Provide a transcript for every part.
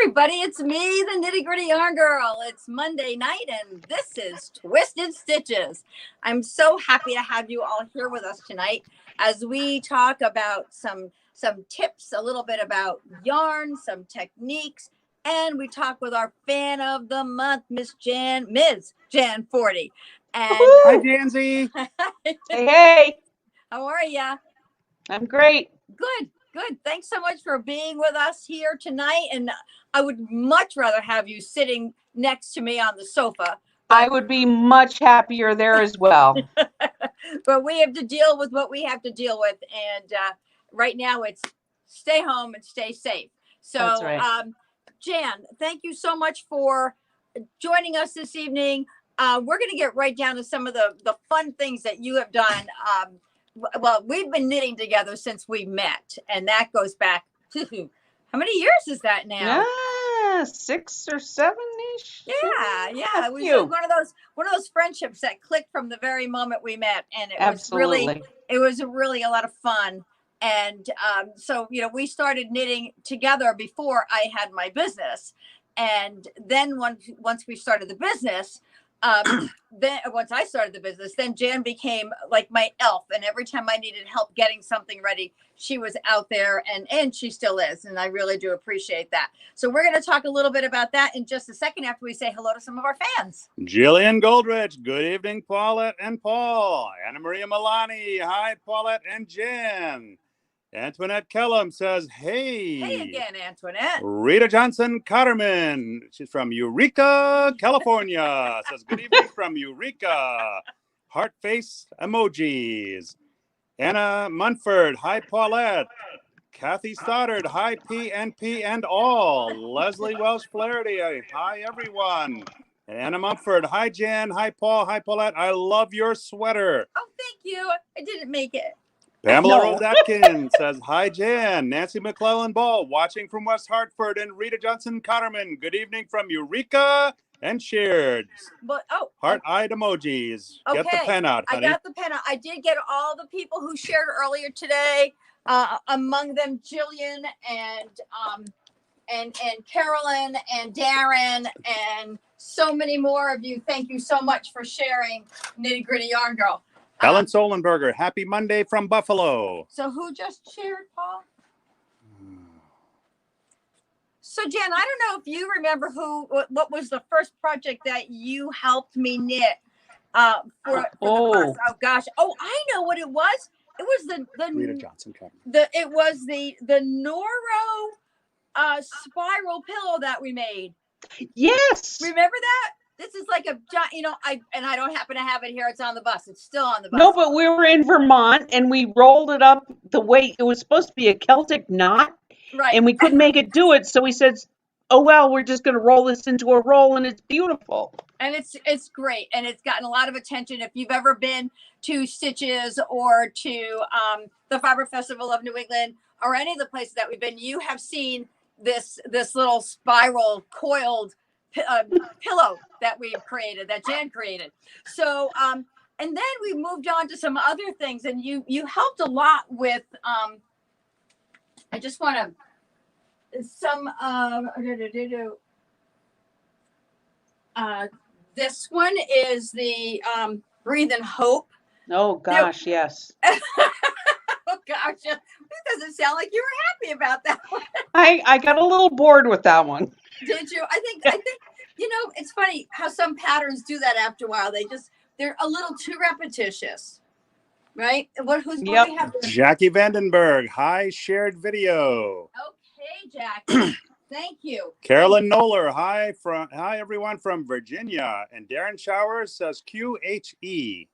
everybody, it's me, the Nitty Gritty Yarn Girl. It's Monday night and this is Twisted Stitches. I'm so happy to have you all here with us tonight as we talk about some tips, a little bit about yarn, some techniques, and we talk with our fan of the month, Ms. Jan Forte. And hi, Janzy. Hey. How are ya? I'm great. Good. Thanks so much for being with us here tonight. And I would much rather have you sitting next to me on the sofa. I would be much happier there as well. But we have to deal with what we have to deal with. And right now it's stay home and stay safe. So, that's right. Jan, thank you so much for joining us this evening. We're going to get right down to some of the fun things that you have done. Well, we've been knitting together since we met, and that goes back to how many years is that now? Yeah, 6 or 7-ish. Yeah. It was one of those friendships that clicked from the very moment we met, and it was really a lot of fun. And so we started knitting together before I had my business, and then once we started the business. Then once I started the business, then Jan became like my elf, and every time I needed help getting something ready, she was out there, and she still is, and I really do appreciate that. So we're going to talk a little bit about that in just a second after we say hello to some of our fans. Jillian Goldrich, good evening, Paulette and Paul. Anna Maria Milani, hi, Paulette and Jan. Antoinette Kellum says, hey. Hey again, Antoinette. Rita Johnson Cotterman, she's from Eureka, California, says, good evening from Eureka. Heart face emojis. Anna Munford, hi, Paulette. Kathy Stoddard, hi, PNP and all. Leslie Welsh Flaherty, hi, everyone. And Anna Mumford, hi, Jan, hi, Paul, hi, Paulette. I love your sweater. Oh, thank you. I didn't make it. Pamela Rose Atkin says, hi, Jan. Nancy McClellan Ball, watching from West Hartford. And Rita Johnson Cotterman, good evening from Eureka and Sheard. Heart-eyed emojis. Okay. Get the pen out, honey. I got the pen out. I did get all the people who shared earlier today, among them Jillian and Carolyn and Darren and so many more of you. Thank you so much for sharing Nitty Gritty Yarn Girl. Helen Solenberger, happy Monday from Buffalo. So who just shared, Paul? So Jen, I don't know if you remember what was the first project that you helped me knit for the first. Oh gosh. Oh, I know what it was. It was the Rita Johnson. It was the Noro spiral pillow that we made. Yes. Remember that? This is like I don't happen to have it here. It's on the bus. It's still on the bus. No, but we were in Vermont and we rolled it up the way it was supposed to be a Celtic knot. Right. And we couldn't make it do it. So we said, oh, well, we're just going to roll this into a roll, and it's beautiful. And it's great. And it's gotten a lot of attention. If you've ever been to Stitches or to the Fiber Festival of New England or any of the places that we've been, you have seen this little spiral coiled pillow that we've created, that Jan created. So, and then we moved on to some other things, and you helped a lot with, I just want to, this one is the Breathe in Hope. Oh gosh, yes. Oh gosh, this doesn't sound like you were happy about that one. I got a little bored with that one. Did you? I think it's funny how some patterns do that after a while. They're a little too repetitious, right? What we have? Jackie Vandenberg, hi, shared video. Okay, Jackie, thank you. Carolyn Noller, hi everyone from Virginia, and Darren Showers says QHE.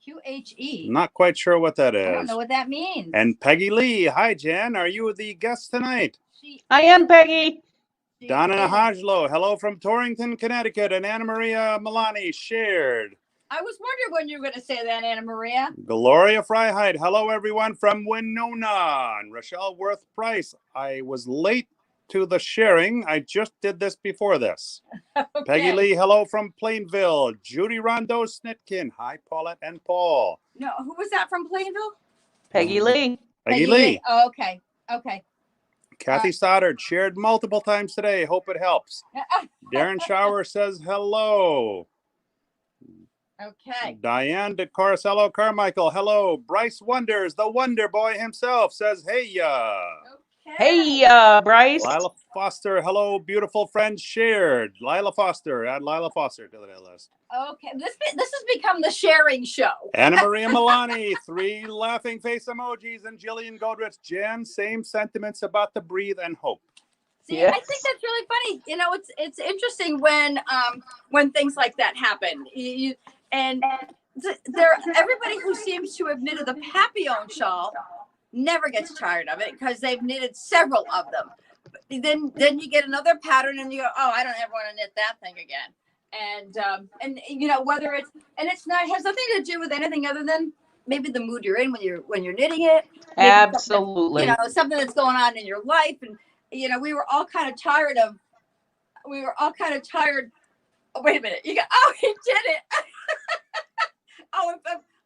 QHE. Not quite sure what that is. I don't know what that means. And Peggy Lee, hi Jan, are you the guest tonight? I am, Peggy. Donna Hajlo, hello from Torrington, Connecticut, and Anna Maria Milani shared. I was wondering when you were going to say that, Anna Maria. Gloria Freiheit, hello everyone from Winona. And Rochelle Worth Price, I was late to the sharing. I just did this before this. Okay. Peggy Lee, hello from Plainville. Judy Rondo Snitkin, hi Paulette and Paul. No, who was that from Plainville? Peggy Lee. Peggy Lee. Oh, okay. Kathy Stoddard shared multiple times today. Hope it helps. Darren Shower says hello. Okay. Diane DeCorsello Carmichael, hello. Bryce Wonders, the Wonder Boy himself, says hey ya. Hey, Bryce. Lila Foster, hello, beautiful friends shared. Lila Foster, add Lila Foster to the list. Okay, this has become the sharing show. Anna Maria Milani, 3 laughing face emojis, and Jillian Goldrich. Jen, same sentiments about the breathe and hope. See, yes. I think that's really funny. You know, it's interesting when things like that happen. Everybody who seems to have knitted the Papillon shawl never gets tired of it because they've knitted several of them. Then you get another pattern and you go, oh, I don't ever want to knit that thing again. And you know, whether it's has nothing to do with anything other than maybe the mood you're in when you're knitting it. Absolutely. You know, something that's going on in your life. And you know, we were all kind of tired. Oh, wait a minute. He did it. Oh,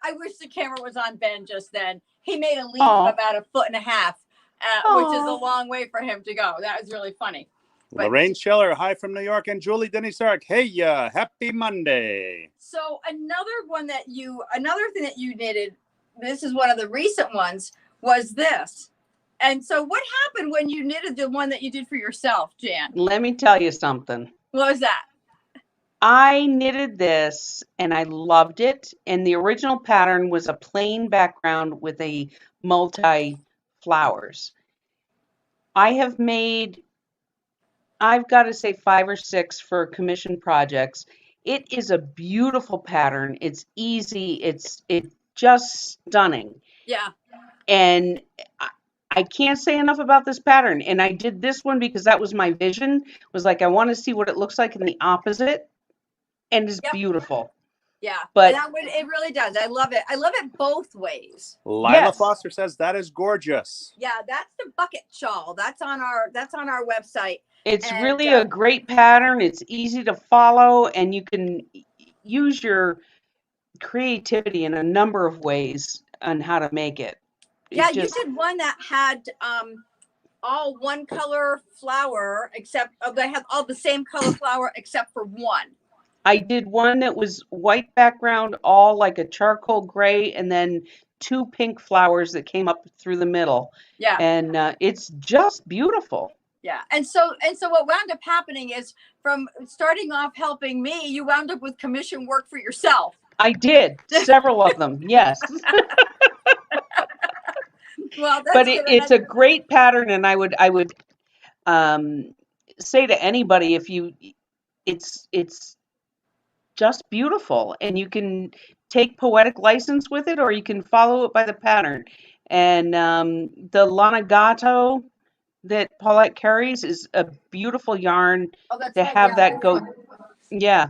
I wish the camera was on Ben just then. He made a leap of about 1.5 feet, which is a long way for him to go. That was really funny. But, Lorraine Schiller, hi from New York, and Julie Denny Stark, hey, happy Monday. So another thing that you knitted, this is one of the recent ones, was this. And so what happened when you knitted the one that you did for yourself, Jan? Let me tell you something. What was that? I knitted this and I loved it. And the original pattern was a plain background with a multi flowers. I've got to say 5 or 6 for commission projects. It is a beautiful pattern. It's easy. It's just stunning. Yeah. And I can't say enough about this pattern. And I did this one because that was my vision. Was like, I want to see what it looks like in the opposite. And it's beautiful. Yeah, but it really does. I love it. I love it both ways. Lila Foster says that is gorgeous. Yeah, that's the bucket shawl. That's on our website. It's really a great pattern. It's easy to follow, and you can use your creativity in a number of ways on how to make it. You did one that had all one color flower, except they had all the same color flower except for one. I did one that was white background, all like a charcoal gray, and then 2 pink flowers that came up through the middle. Yeah. And it's just beautiful. Yeah. And so what wound up happening is from starting off helping me, you wound up with commission work for yourself. I did. Several of them. Yes. Well, but it's a great pattern. And I would say to anybody, it's just beautiful, and you can take poetic license with it, or you can follow it by the pattern. And the Lanagato that Paulette carries is a beautiful yarn that go. Yeah.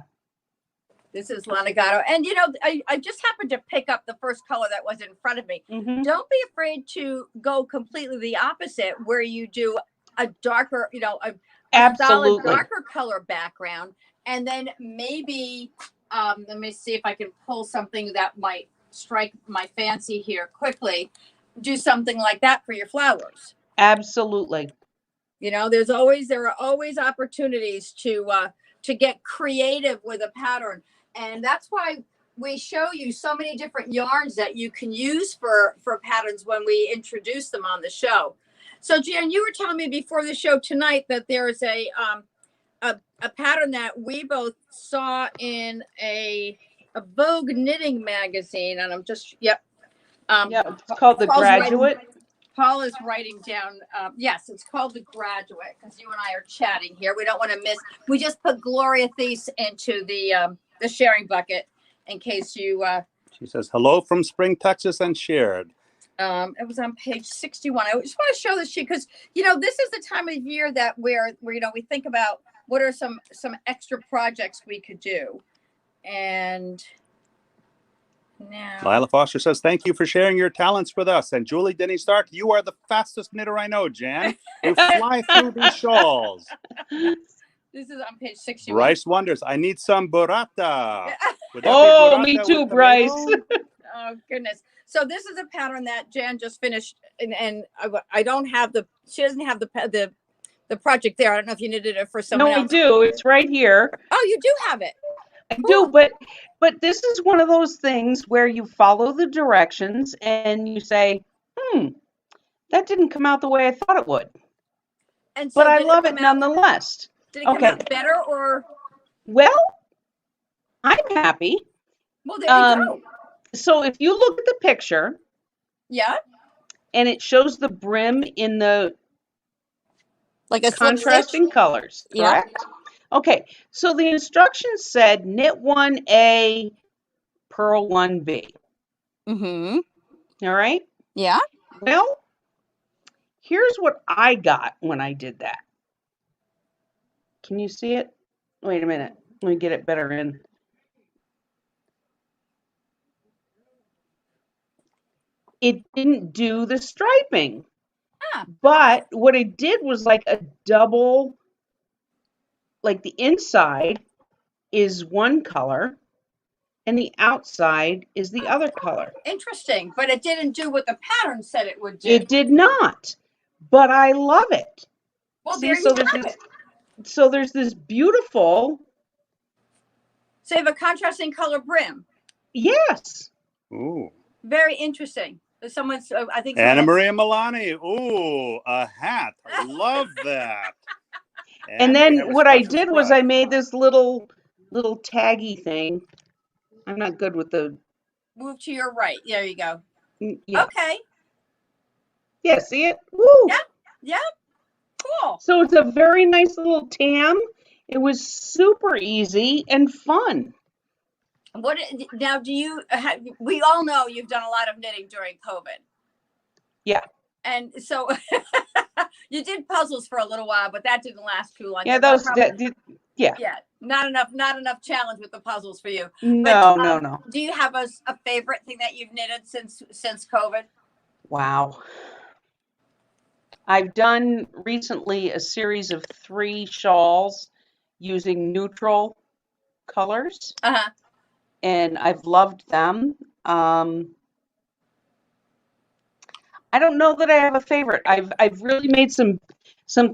This is Lanagato. And, you know, I just happened to pick up the first color that was in front of me. Mm-hmm. Don't be afraid to go completely the opposite, where you do a darker, you know, a solid darker color background. And then maybe, let me see if I can pull something that might strike my fancy here quickly. Do something like that for your flowers. Absolutely. You know, there are always opportunities to get creative with a pattern. And that's why we show you so many different yarns that you can use for patterns when we introduce them on the show. So Jan, you were telling me before the show tonight that there is a pattern that we both saw in a Vogue knitting magazine, and I'm just it's called The Graduate. Paul is writing down. Yes, it's called The Graduate, because you and I are chatting here. We don't want to miss. We just put Gloria Thies into the sharing bucket in case you. She says hello from Spring, Texas, and shared. It was on page 61. I just want to show this sheet because, you know, this is the time of year that where you know, we think about what are some extra projects we could do. And now Lila Foster says, thank you for sharing your talents with us. And Julie Denny Stark, you are the fastest knitter I know, Jan. You fly through these shawls. This is on page 61. Bryce wonders, I need some burrata. Oh, me too, Bryce. Oh, goodness. So this is a pattern that Jan just finished and I don't have she doesn't have the project there. I don't know if you knitted it for someone else. No, I do. It's right here. Oh, you do have it. I do, but this is one of those things where you follow the directions and you say, that didn't come out the way I thought it would. And so but I love it nonetheless. Did it come out better or? Well, I'm happy. Well, there you go. So if you look at the picture, yeah, and it shows the brim in the like a contrasting colors, correct? Yeah. Okay, so the instructions said knit 1A, purl 1B. Mm-hmm. All right? Yeah. Well, here's what I got when I did that. Can you see it? Wait a minute. Let me get it better in. It didn't do the striping. But what it did was like a double, like the inside is one color and the outside is the other color. Interesting, but it didn't do what the pattern said it would do. It did not, but I love it. Well, see, there you have it. So there's this beautiful. So you have a contrasting color brim. Yes. Ooh. Very interesting. Someone's, I think. Anna Maria Milani. Ooh, a hat. Love that. And then what I did was I made this little taggy thing. I'm not good with the. Move to your right. There you go. Yeah. Okay. Yeah, see it? Woo. Yeah. Yeah. Cool. So it's a very nice little tam. It was super easy and fun. What now? Do you? We all know you've done a lot of knitting during COVID. Yeah. And so you did puzzles for a little while, but that didn't last too long. Yeah, yeah. Yeah, not enough challenge with the puzzles for you. No, no. Do you have a favorite thing that you've knitted since COVID? Wow. I've done recently a series of 3 shawls using neutral colors. Uh-huh. And I've loved them. I don't know that I have a favorite. I've really made some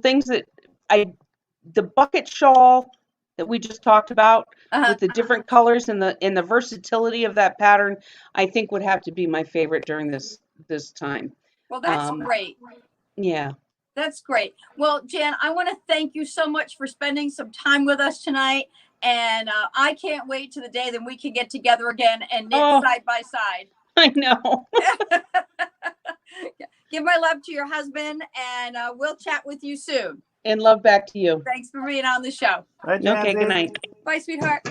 things that the bucket shawl that we just talked about with the different colors and the versatility of that pattern, I think would have to be my favorite during this time. Well, that's great. Yeah. That's great. Well, Jan, I want to thank you so much for spending some time with us tonight. And I can't wait to the day that we can get together again and knit side by side. I know. Give my love to your husband, and we'll chat with you soon. And love back to you. Thanks for being on the show. Bye, okay, good night. Bye, sweetheart.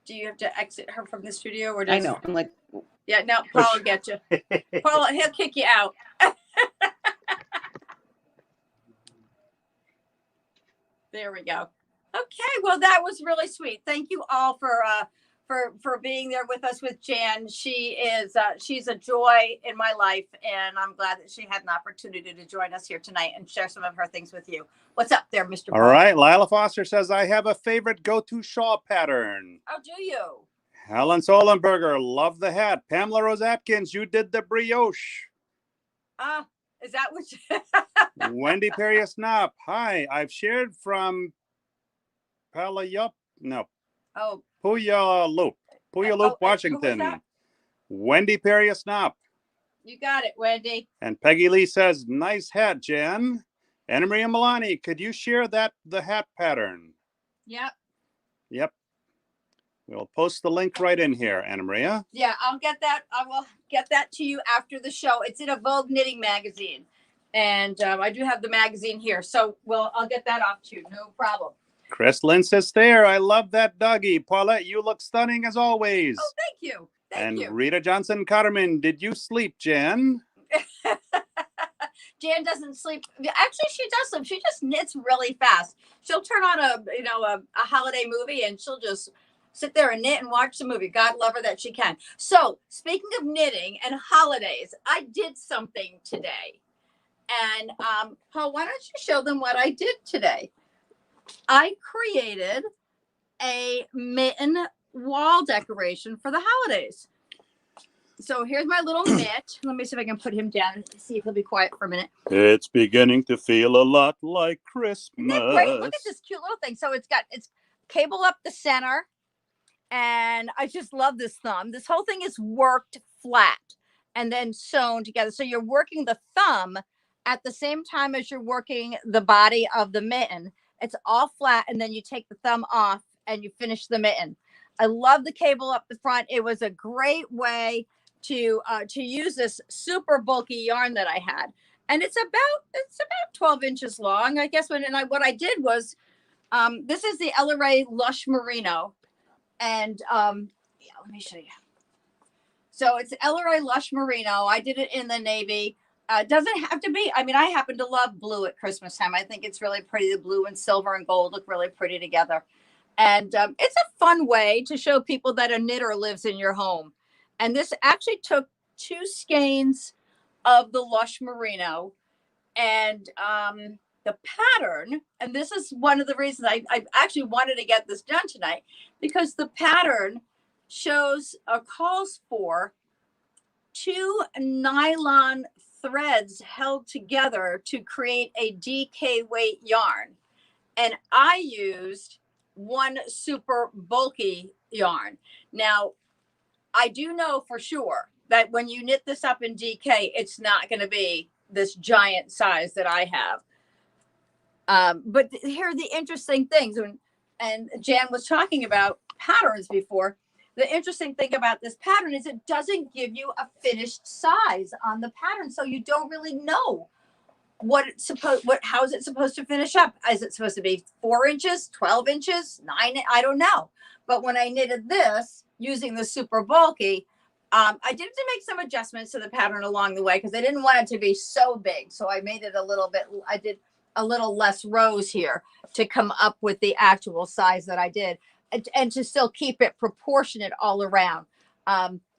Do you have to exit her from the studio? Or I know. I'm like. Yeah, no, Paul will get you. Paul, he'll kick you out. There we go. Okay, well, that was really sweet. Thank you all for being there with us with Jan. She's a joy in my life, and I'm glad that she had an opportunity to join us here tonight and share some of her things with you. What's up there, Mr. Paul? All right, Lila Foster says, I have a favorite go-to shawl pattern. Oh, do you? Helen Solenberger, love the hat. Pamela Rose Atkins, you did the brioche. Is that what Wendy Perry-Snap, hi. I've shared from Puyallup, Washington. Wendy Perry-Snap. You got it, Wendy. And Peggy Lee says, nice hat, Jan. Anna Maria Milani, could you share the hat pattern? Yep. Yep. We'll post the link right in here, Anna Maria. Yeah, I'll get that. I will get that to you after the show. It's in a Vogue knitting magazine. And I do have the magazine here. So I'll get that off to you. No problem. Chris Lynn says there, I love that doggy. Paulette, you look stunning as always. Oh, thank you. Thank you. Rita Johnson Carmen, did you sleep, Jan? Jan doesn't sleep. Actually, she does sleep. She just knits really fast. She'll turn on a holiday movie and she'll just sit there and knit and watch the movie. God love her that she can. So speaking of knitting and holidays, I did something today. And Paul, why don't you show them what I did today? I created a mitten wall decoration for the holidays. So here's my little mitt. Let me see if I can put him down and see if he'll be quiet for a minute. It's beginning to feel a lot like Christmas. Isn't that great? Look at this cute little thing. So it's cable up the center, and I just love this thumb. This whole thing is worked flat and then sewn together. So you're working the thumb at the same time as you're working the body of the mitten. It's all flat, and then you take the thumb off and you finish the mitten. I love the cable up the front. It was a great way to use this super bulky yarn that I had, and it's about 12 inches long, I guess. What I did was, this is the LRA Lush Merino, and yeah, let me show you. So it's LRA Lush Merino. I did it in the navy. Doesn't have to be. I mean, I happen to love blue at Christmas time. I think it's really pretty. The blue and silver and gold look really pretty together. And it's a fun way to show people that a knitter lives in your home. And this actually took 2 skeins of the Lush Merino, and the pattern, and this is one of the reasons I actually wanted to get this done tonight, because the pattern calls for 2 nylon threads held together to create a DK weight yarn. And I used 1 super bulky yarn. Now, I do know for sure that when you knit this up in DK, it's not going to be this giant size that I have. But here are the interesting things. And Jan was talking about patterns before. The interesting thing about this pattern is it doesn't give you a finished size on the pattern. So you don't really know how is it supposed to finish up? Is it supposed to be 4 inches, 12 inches, 9? I don't know. But when I knitted this using the super bulky, I did to make some adjustments to the pattern along the way, because I didn't want it to be so big. So I made it I did a little less rows here to come up with the actual size that I did, and to still keep it proportionate all around.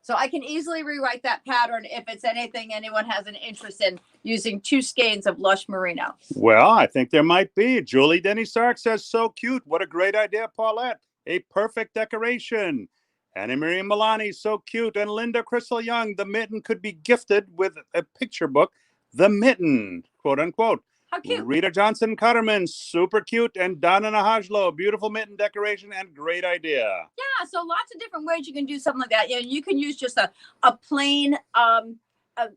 So I can easily rewrite that pattern if it's anything anyone has an interest in, using 2 skeins of Lush Merino. Well, I think there might be. Julie Denny Sark says, so cute. What a great idea, Paulette. A perfect decoration. Anna Marie Milani, so cute. And Linda Crystal Young, the mitten could be gifted with a picture book, The Mitten, quote unquote. How cute. Rita Johnson Cutterman, super cute. And Donna Nahajlo, beautiful mitten decoration and great idea. Yeah, so lots of different ways you can do something like that. Yeah, you can use just a plain a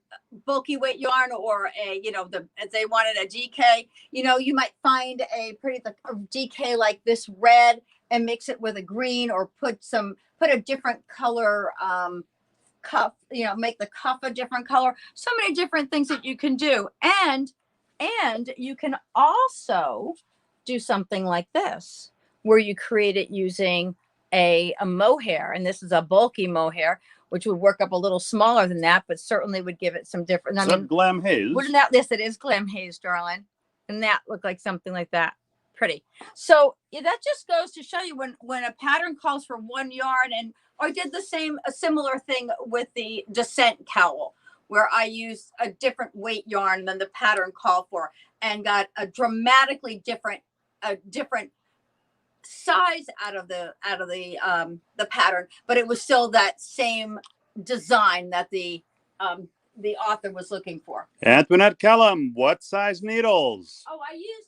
bulky weight yarn, or if they wanted a DK, you might find a DK like this red and mix it with a green, or put a different color cuff, make the cuff a different color. So many different things that you can do. And you can also do something like this, where you create it using a mohair. And this is a bulky mohair, which would work up a little smaller than that, but certainly would give it some different. Is that Glam Haze? Yes, it is Glam Haze, darling. And that looked like something like that. Pretty. So that just goes to show you when a pattern calls for 1 yarn, and I did a similar thing with the Descent cowl, where I used a different weight yarn than the pattern called for, and got a dramatically different size out of the pattern, but it was still that same design that the author was looking for. Antoinette Kellum, what size needles? Oh, I used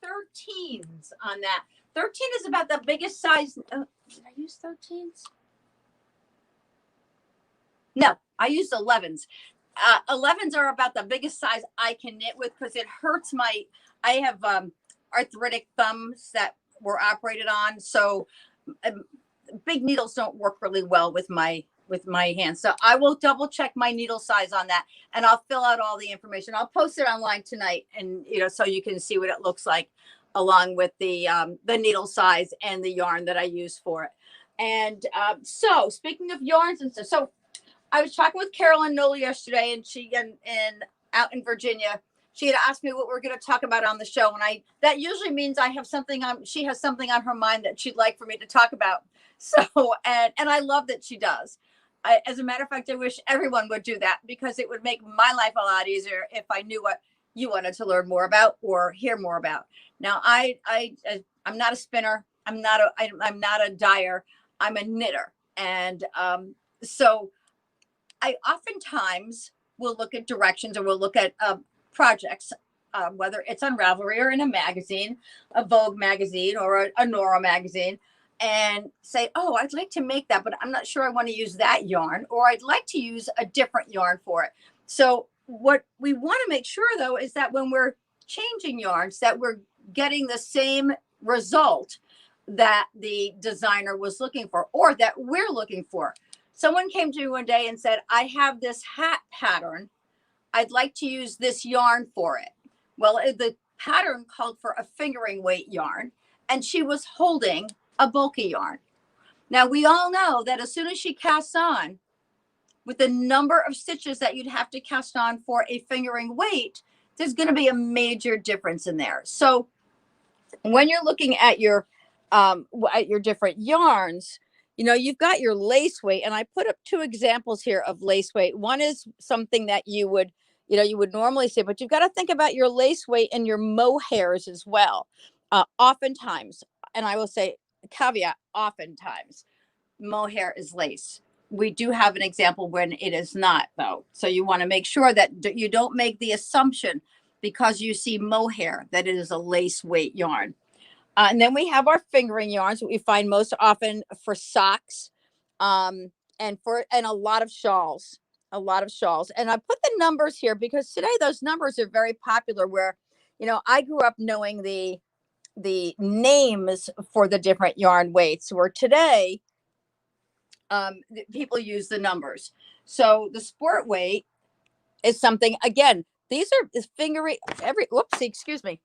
13s on that. 13 is about the biggest size. Did I use 13s? No, I used 11s. 11s are about the biggest size I can knit with, because it hurts I have arthritic thumbs that were operated on, so big needles don't work really well with my hands. So I will double check my needle size on that, and I'll fill out all the information. I'll post it online tonight, and so you can see what it looks like, along with the needle size and the yarn that I use for it. And so speaking of yarns and stuff, so I was talking with Carolyn Nola yesterday, and she out in Virginia, she had asked me what we're going to talk about on the show. And that usually means she has something on her mind that she'd like for me to talk about. So, and I love that she does. As a matter of fact, I wish everyone would do that, because it would make my life a lot easier if I knew what you wanted to learn more about or hear more about. Now, I'm not a spinner. I'm not a dyer. I'm a knitter. And so I oftentimes will look at directions, or we'll look at projects, whether it's on Ravelry or in a magazine, a Vogue magazine or a Nora magazine, and say, oh, I'd like to make that, but I'm not sure I want to use that yarn, or I'd like to use a different yarn for it. So what we want to make sure, though, is that when we're changing yarns, that we're getting the same result that the designer was looking for, or that we're looking for. Someone came to me one day and said, I have this hat pattern. I'd like to use this yarn for it. Well, the pattern called for a fingering weight yarn, and she was holding a bulky yarn. Now, we all know that as soon as she casts on, with the number of stitches that you'd have to cast on for a fingering weight, there's going to be a major difference in there. So when you're looking at your different yarns, you know, you've got your lace weight, and I put up 2 examples here of lace weight. One is something that you would normally see, but you've got to think about your lace weight and your mohairs as well. Oftentimes, and I will say caveat, oftentimes, mohair is lace. We do have an example when it is not, though. So you want to make sure that you don't make the assumption because you see mohair that it is a lace weight yarn. And then we have our fingering yarns that we find most often for socks, and a lot of shawls, And I put the numbers here because today those numbers are very popular, where, you know, I grew up knowing the names for the different yarn weights, where today people use the numbers. So the sport weight is something, again, these are fingering excuse me.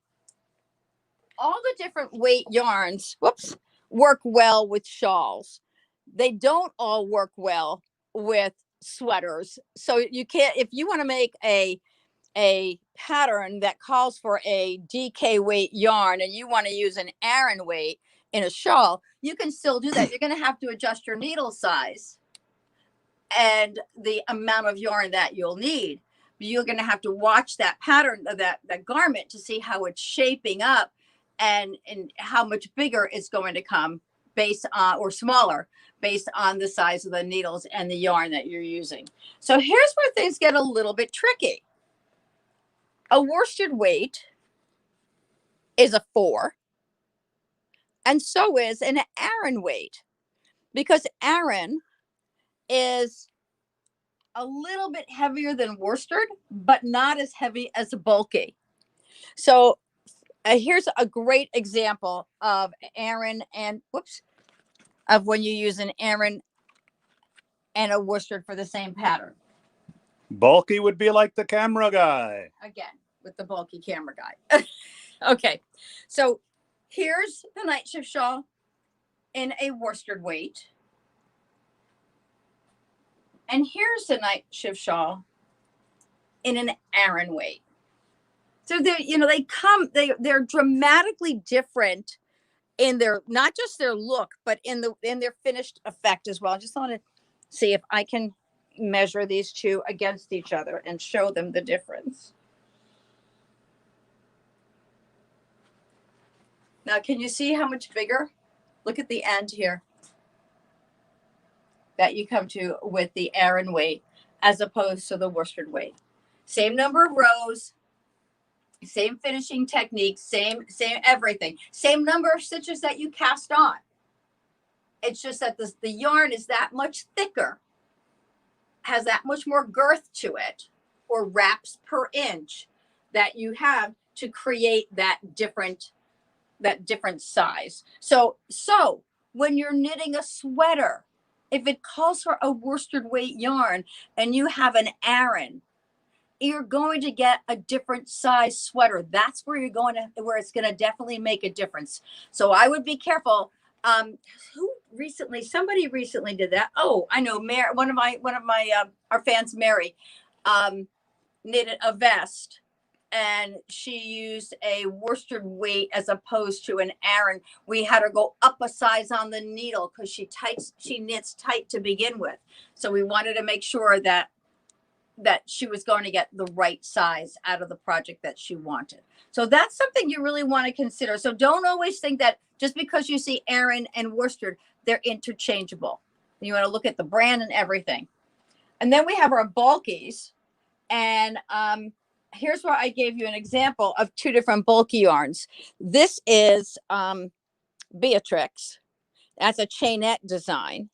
All the different weight yarns, work well with shawls. They don't all work well with sweaters. So you can't, if you want to make a pattern that calls for a DK weight yarn and you want to use an Aran weight in a shawl, you can still do that. You're going to have to adjust your needle size and the amount of yarn that you'll need. You're going to have to watch that pattern of that garment to see how it's shaping up, and how much bigger it's going to come based on, or smaller, based on the size of the needles and the yarn that you're using. So here's where things get a little bit tricky. A worsted weight is a 4, and so is an Aran weight, because Aran is a little bit heavier than worsted, but not as heavy as a bulky. So here's a great example of Aran and of when you use an Aran and a worsted for the same pattern. Bulky would be like the camera guy. Again, with the bulky camera guy. Okay, so here's the night shift shawl in a worsted weight. And here's the night shift shawl in an Aran weight. So they're dramatically different in their, not just their look, but in their finished effect as well. I just want to see if I can measure these 2 against each other and show them the difference. Now, can you see how much bigger? Look at the end here that you come to with the Aran weight as opposed to the worsted weight. Same number of rows, same finishing technique, same everything, same number of stitches that you cast on. It's just that the yarn is that much thicker, has that much more girth to it, or wraps per inch, that you have to create that different size. So when you're knitting a sweater, if it calls for a worsted weight yarn and you have an Aran, you're going to get a different size sweater. That's where it's going to definitely make a difference. So I would be careful. Somebody recently did that. Oh, I know, Mary, one of my our fans, Mary, knitted a vest, and she used a worsted weight as opposed to an Aran. We had her go up a size on the needle because she knits tight to begin with. So we wanted to make sure that she was going to get the right size out of the project that she wanted. So that's something you really want to consider. So don't always think that just because you see Aran and worsted, they're interchangeable. You want to look at the brand and everything. And then we have our bulkies. And here's where I gave you an example of two different bulky yarns. This is Beatrix. That's a chainette design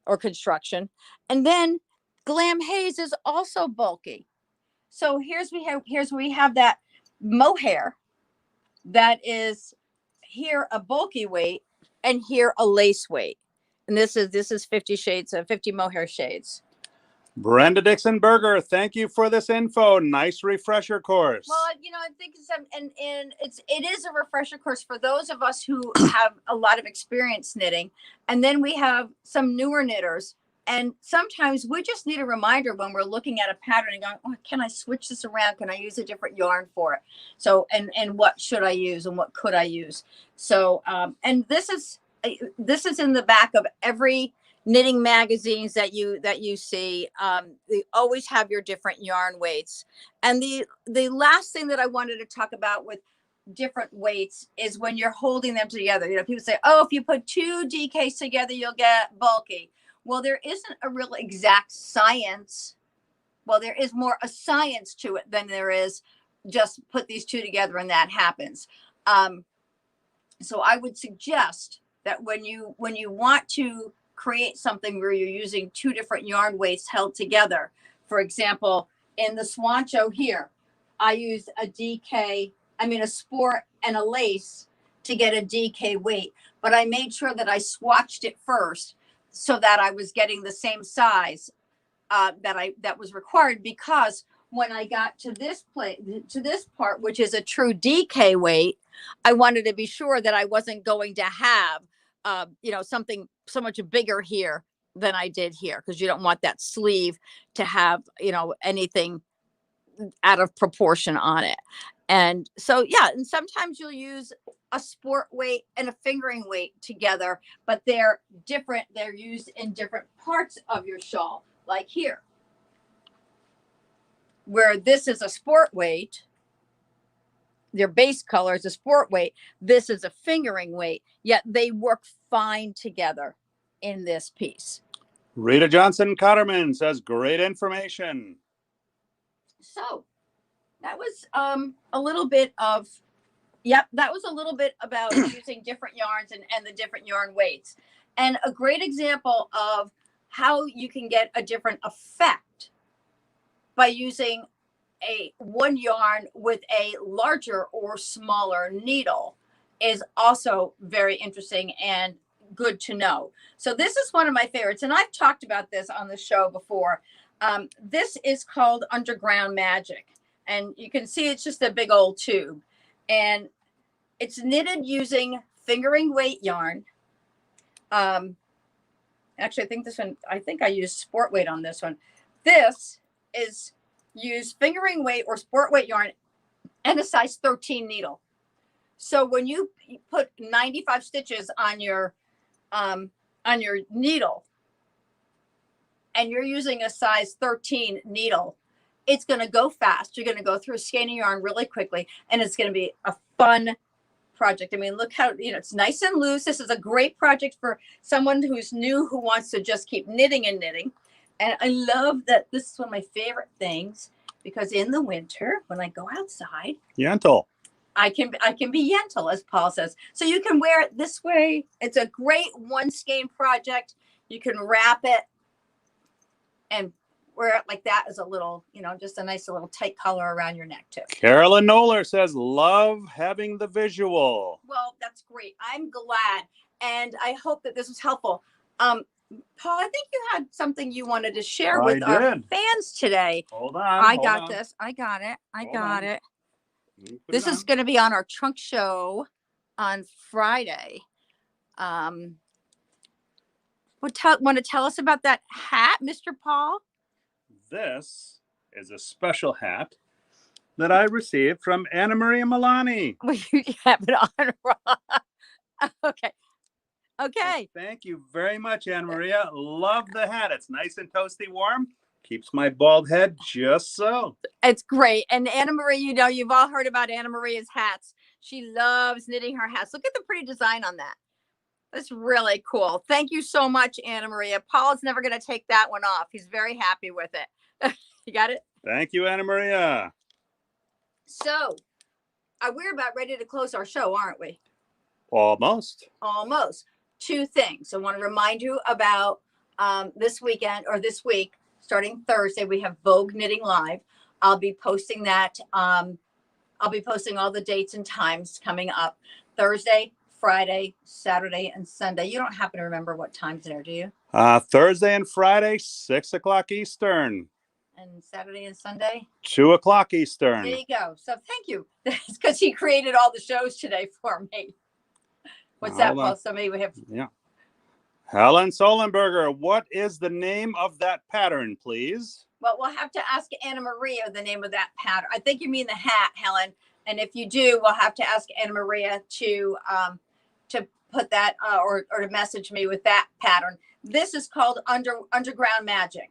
or construction. And then Glam Haze is also bulky. So here's where we have that mohair that is here a bulky weight and here a lace weight. And this is 50 shades of 50 mohair shades. Brenda Dixon Berger, thank you for this info. Nice refresher course. Well, I think it is a refresher course for those of us who have a lot of experience knitting. And then we have some newer knitters. And sometimes we just need a reminder when we're looking at a pattern and going, oh, can I switch this around? Can I use a different yarn for it? So, and what should I use and what could I use? So, and this is in the back of every knitting magazines that you see. They always have your different yarn weights. And the last thing that I wanted to talk about with different weights is when you're holding them together. People say, oh, if you put two DKs together, you'll get bulky. Well, there isn't a real exact science. Well, there is more a science to it than there is just put these two together and that happens. So I would suggest that when you want to create something where you're using two different yarn weights held together, for example, in the Swancho here, I used a sport and a lace to get a DK weight, but I made sure that I swatched it first so that I was getting the same size that was required, because when I got to this part, which is a true DK weight, I wanted to be sure that I wasn't going to have something so much bigger here than I did here, because you don't want that sleeve to have anything out of proportion on it. And so and sometimes you'll use a sport weight and a fingering weight together, but they're different. They're used in different parts of your shawl, like here, where this is a sport weight. Their base color is a sport weight. This is a fingering weight, yet they work fine together in this piece. Rita Johnson Cotterman says, great information. So that was a little bit of, that was a little bit about using different yarns and the different yarn weights. And a great example of how you can get a different effect by using one yarn with a larger or smaller needle is also very interesting and good to know. So this is one of my favorites, and I've talked about this on the show before. This is called Underground Magic, and you can see it's just a big old tube, and it's knitted using fingering weight yarn. Actually, I think I used sport weight on this one. This is use fingering weight or sport weight yarn and a size 13 needle. So when you put 95 stitches on your needle and you're using a size 13 needle, it's going to go fast. You're going to go through a skein of yarn really quickly, and it's going to be a fun project. I mean, look how, it's nice and loose. This is a great project for someone who's new, who wants to just keep knitting and knitting. And I love that this is one of my favorite things, because in the winter, when I go outside, Gentle. I can be gentle, as Paul says. So you can wear it this way. It's a great one skein project. You can wrap it and wear it like that as a little, just a nice little tight collar around your neck too. Carolyn Noller says, love having the visual. Well, that's great. I'm glad. And I hope that this was helpful. Paul, I think you had something you wanted to share with our fans today. Hold on. I got this. I got it. This is going to be on our trunk show on Friday. Want to tell us about that hat, Mr. Paul? This is a special hat that I received from Anna Maria Milani. Well, you have it on wrong. Okay. Okay. Well, thank you very much, Anna Maria. Love the hat. It's nice and toasty warm. Keeps my bald head just so. It's great. And Anna Maria, you've all heard about Anna Maria's hats. She loves knitting her hats. Look at the pretty design on that. That's really cool. Thank you so much, Anna Maria. Paul's never going to take that one off. He's very happy with it. You got it? Thank you, Anna Maria. So we're about ready to close our show, aren't we? Almost. Almost. Two things. I want to remind you about this weekend or this week, starting Thursday, we have Vogue Knitting Live. I'll be posting that. I'll be posting all the dates and times coming up Thursday, Friday, Saturday, and Sunday. You don't happen to remember what times there, do you? Thursday and Friday, 6 o'clock Eastern. And Saturday and Sunday? 2 o'clock Eastern. There you go. So thank you. It's because he created all the shows today for me. What's that, Paul? Somebody we have. Yeah. Helen Solenberger, what is the name of that pattern, please? Well, we'll have to ask Anna Maria the name of that pattern. I think you mean the hat, Helen. And if you do, we'll have to ask Anna Maria to put that or to message me with that pattern. This is called Underground Magic.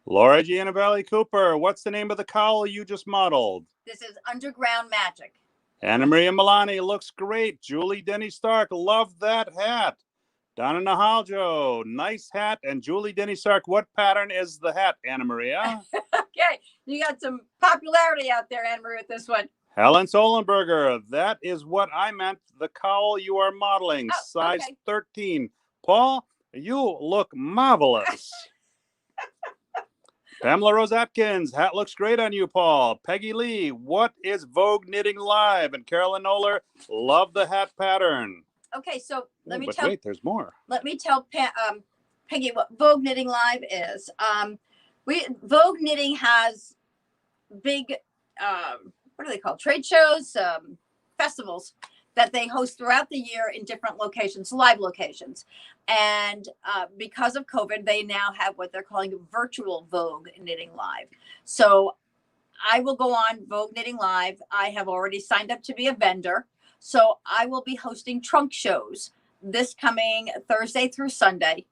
Laura Giannavelli Cooper, what's the name of the cowl you just modeled? This is Underground Magic. Anna Maria Milani, looks great. Julie Denny Stark, love that hat. Donna Nahaljo, nice hat. And Julie Denny Stark, what pattern is the hat, Anna Maria? Okay, you got some popularity out there, Anna Maria, with this one. Helen Solenberger, that is what I meant. The cowl you are modeling, size 13. Paul, you look marvelous. Pamela Rose Atkins, hat looks great on you, Paul. Peggy Lee, what is Vogue Knitting Live? And Carolyn Oler, love the hat pattern. Okay, so wait, there's more. Let me tell Peggy what Vogue Knitting Live is. Vogue Knitting has big, what are they called? Trade shows, festivals that they host throughout the year in different locations, live locations. And because of COVID, they now have what they're calling virtual Vogue Knitting Live. So I will go on Vogue Knitting Live. I have already signed up to be a vendor. So I will be hosting trunk shows this coming Thursday through Sunday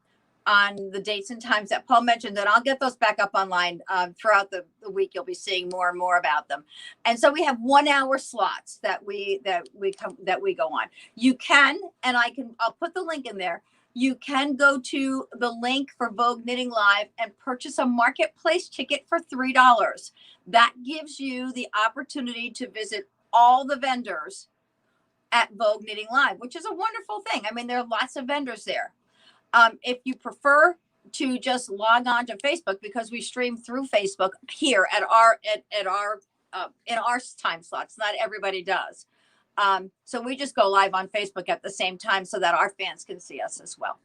on the dates and times that Paul mentioned, and I'll get those back up online throughout the week. You'll be seeing more and more about them. And so we have 1 hour slots that we go on. You can, and I'll put the link in there. You can go to the link for Vogue Knitting Live and purchase a marketplace ticket for $3. That gives you the opportunity to visit all the vendors at Vogue Knitting Live, which is a wonderful thing. I mean, there are lots of vendors there. If you prefer to just log on to Facebook, because we stream through Facebook here at our in our time slots, not everybody does. So we just go live on Facebook at the same time so that our fans can see us as well.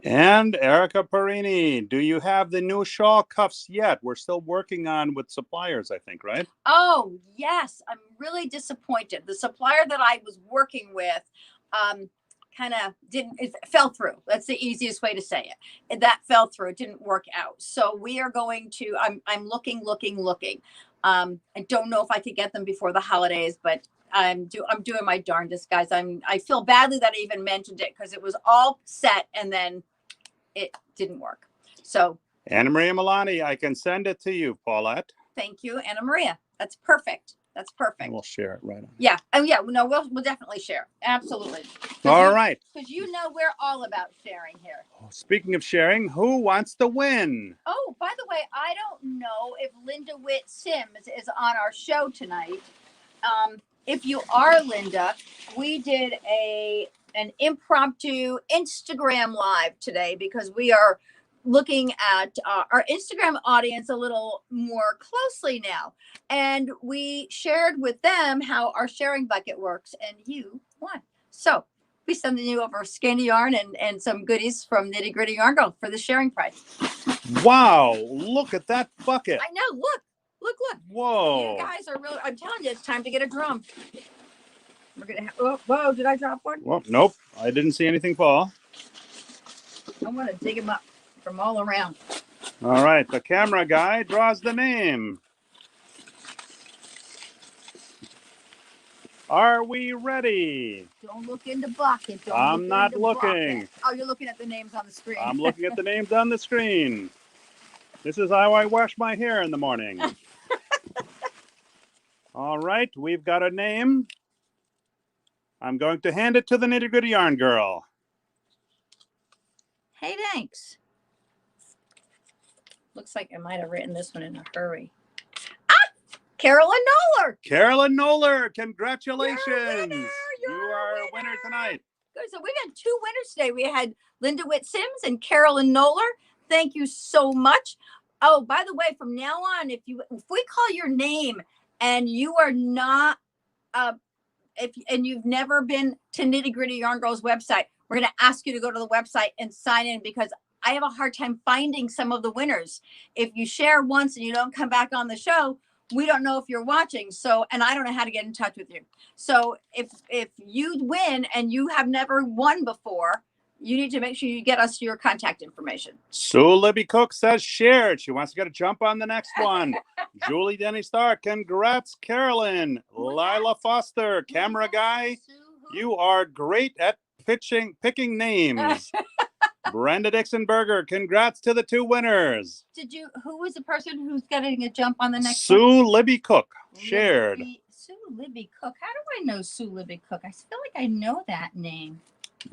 And Erica Perini, do you have the new shawl cuffs yet? We're still working on with suppliers, I think, right? Oh, yes. I'm really disappointed. The supplier that I was working with kind of it fell through. That's the easiest way to say it. That fell through. It didn't work out. So we are going to, I'm looking. I don't know if I could get them before the holidays, but I'm doing my darndest, guys. I feel badly that I even mentioned it because it was all set and then it didn't work. So Anna Maria Milani, I can send it to you, Paulette. Thank you, Anna Maria. That's perfect. That's perfect. And we'll share it right on. Yeah. Oh, yeah. No, we'll definitely share. Absolutely. All right. Because you know we're all about sharing here. Speaking of sharing, who wants to win? Oh, by the way, I don't know if Linda Witt Sims is on our show tonight. If you are Linda, we did an impromptu Instagram live today because we are looking at our Instagram audience a little more closely now. And we shared with them how our sharing bucket works, and you won. So we sending you over skein of yarn and some goodies from Nitty Gritty Yarn Girl for the sharing price. Wow, look at that bucket. I know, look. Whoa. You guys are real. I'm telling you, it's time to get a drum. We're gonna whoa, did I drop one? Well, nope, I didn't see anything fall. I want to dig them up from all around. All right, the camera guy draws the name. Are we ready? Don't look in the bucket. I'm not looking. Oh, you're looking at the names on the screen. I'm looking at the names on the screen. This is how I wash my hair in the morning. All right, we've got a name. I'm going to hand it to the Nitty Gritty Yarn Girl. Hey, thanks. Looks like I might have written this one in a hurry. Carolyn Noller. Carolyn Noller, congratulations. You're a winner tonight. Good. So we've had 2 winners today. We had Linda Witt-Sims and Carolyn Noller. Thank you so much. Oh, by the way, from now on, if we call your name and you are not, and you've never been to Nitty Gritty Yarn Girl's website, we're going to ask you to go to the website and sign in, because I have a hard time finding some of the winners. If you share once and you don't come back on the show, we don't know if you're watching. So, and I don't know how to get in touch with you. So if you win and you have never won before, you need to make sure you get us your contact information. Sue Libby Cook says shared. She wants to get a jump on the next one. Julie Denny Starr, congrats, Carolyn. Lila Foster, camera guy, you are great at picking names. Brenda Dixon Berger, congrats to the 2 winners. Who was the person who's getting a jump on the next Sue one? Libby Cook, shared. Sue Libby Cook. How do I know Sue Libby Cook? I feel like I know that name.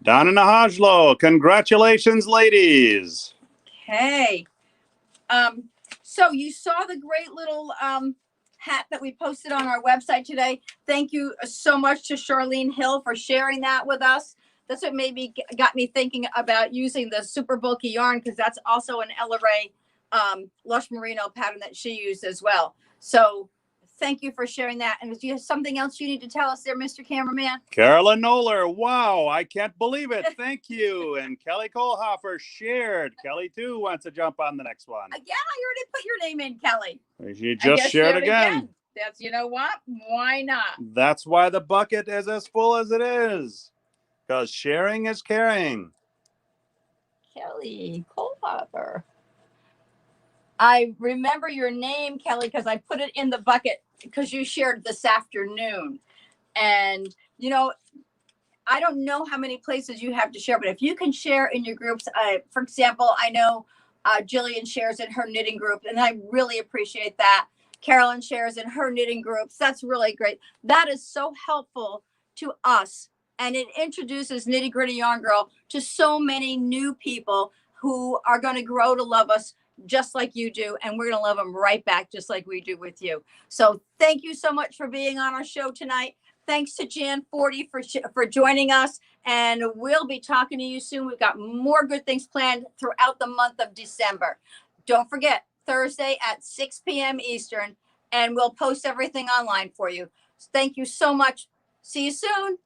Donna Nahajlo, congratulations, ladies. Okay. So you saw the great little hat that we posted on our website today. Thank you so much to Charlene Hill for sharing that with us. That's what got me thinking about using the super bulky yarn, because that's also an Ella Ray Lush Merino pattern that she used as well. So thank you for sharing that. And do you have something else you need to tell us there, Mr. Cameraman? Carolyn Noller, wow, I can't believe it. Thank you. And Kelly Kohlhofer shared. Kelly, too, wants to jump on the next one. Yeah, I already put your name in, Kelly. She just shared again. That's, you know what? Why not? That's why the bucket is as full as it is. Because sharing is caring. Kelly Kohlhofer. I remember your name, Kelly, because I put it in the bucket because you shared this afternoon. And, you know, I don't know how many places you have to share, but if you can share in your groups, for example, I know Jillian shares in her knitting group, and I really appreciate that. Carolyn shares in her knitting groups. That's really great. That is so helpful to us. And it introduces Nitty Gritty Yarn Girl to so many new people who are going to grow to love us just like you do. And we're going to love them right back, just like we do with you. So thank you so much for being on our show tonight. Thanks to Jan Forte for joining us. And we'll be talking to you soon. We've got more good things planned throughout the month of December. Don't forget, Thursday at 6 p.m. Eastern. And we'll post everything online for you. Thank you so much. See you soon.